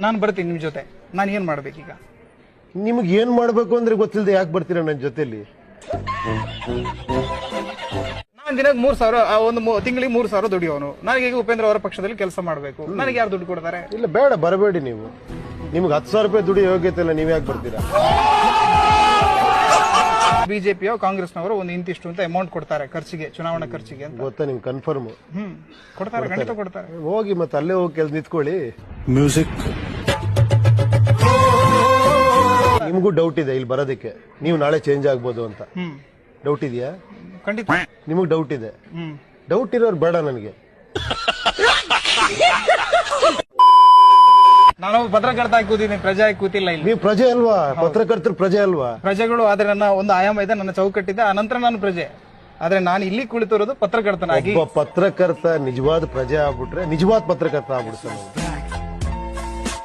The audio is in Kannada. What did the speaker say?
ನಾನು ಬರ್ತೀನಿ ನಿಮ್ ಜೊತೆ. ನಾನು ಏನ್ ಮಾಡ್ಬೇಕೀಗ? ನಿಮ್ಗೆ ಏನ್ ಮಾಡ್ಬೇಕು ಅಂದ್ರೆ ಗೊತ್ತಿಲ್ಲದೆ ಯಾಕೆ ಬರ್ತೀರಾ ನನ್ನ ಜೊತೆಲಿ? ನಾನು ದಿನಕ್ಕೆ 3,000 ಒಂದು ತಿಂಗಳಿಗೆ 3,000 ದುಡಿಯೋನು. ನನಗೆ ಈಗ ಉಪೇಂದ್ರ ಅವರ ಪಕ್ಷದಲ್ಲಿ ಕೆಲಸ ಮಾಡಬೇಕು. ನನಗೆ ಯಾರು ದುಡ್ಡು ಕೊಡ್ತಾರೆ? ಇಲ್ಲ ಬೇಡ, ಬರಬೇಡಿ ನೀವು. ನಿಮ್ಗೆ 10,000 ರೂಪಾಯಿ ದುಡಿ ಯೋಗ್ಯತೆ ಇಲ್ಲ, ನೀವ್ ಯಾಕೆ ಬರ್ತೀರಾ? ಬಿಜೆಪಿಯ ಕಾಂಗ್ರೆಸ್ನವರು ಒಂದು ಇಂತಿಷ್ಟು ಅಂತ ಅಮೌಂಟ್ ಕೊಡ್ತಾರೆ ಖರ್ಚಿಗೆ, ಚುನಾವಣಾ ಖರ್ಚಿಗೆ ಅಂತ. ಗೊತ್ತಾ ನಿಮ್ಗೆ ಕನ್ಫರ್ಮ್? ಕೊಡ್ತಾರೆ, ಖಂಡಿತ ಕೊಡ್ತಾರೆ. ಹೋಗಿ ಮತ್ತೆ ಅಲ್ಲೇ ಹೋಗಿ ಕೆಲ್ಸ ನಿಂತ್ಕೊಳ್ಳಿ. ಮ್ಯೂಸಿಕ್ ನಿಮ್ಗೂ ಡೌಟ್ ಇದೆ ಇಲ್ಲಿ ಬರೋದಕ್ಕೆ, ನೀವು ನಾಳೆ ಚೇಂಜ್ ಆಗ್ಬೋದು ಅಂತ ಡೌಟ್ ಇದೆಯಾ? ಖಂಡಿತ ನಿಮಗ್ ಡೌಟ್ ಇದೆ. ಡೌಟ್ ಇರೋರು ಬೇಡ ನನಗೆ. ನಾನು ಪತ್ರಕರ್ತ ಆಗಿ ಕೂತಿದ್ದೀನಿ, ಪ್ರಜೆ ಆಗಿ ಕೂತಿಲ್ಲ ಇಲ್ಲಿ. ನೀವು ಪ್ರಜೆ ಅಲ್ವಾ? ಪತ್ರಕರ್ತರು ಪ್ರಜೆ ಅಲ್ವಾ? ಪ್ರಜೆಗಳು. ಆದ್ರೆ ನನ್ನ ಒಂದು ಆಯಾಮ ಇದೆ, ನನ್ನ ಚೌಕಟ್ಟಿದೆ, ಅನಂತರ ನಾನು ಪ್ರಜೆ. ಆದ್ರೆ ನಾನು ಇಲ್ಲಿ ಕುಳಿತಿರೋದು ಪತ್ರಕರ್ತನಾಗಿ. ಒಬ್ಬ ಪತ್ರಕರ್ತ ನಿಜವಾದ ಪ್ರಜೆ ಆಗ್ಬಿಟ್ರೆ ನಿಜವಾದ ಪತ್ರಕರ್ತ ಆಗ್ಬಿಡ್ತಾನೆ.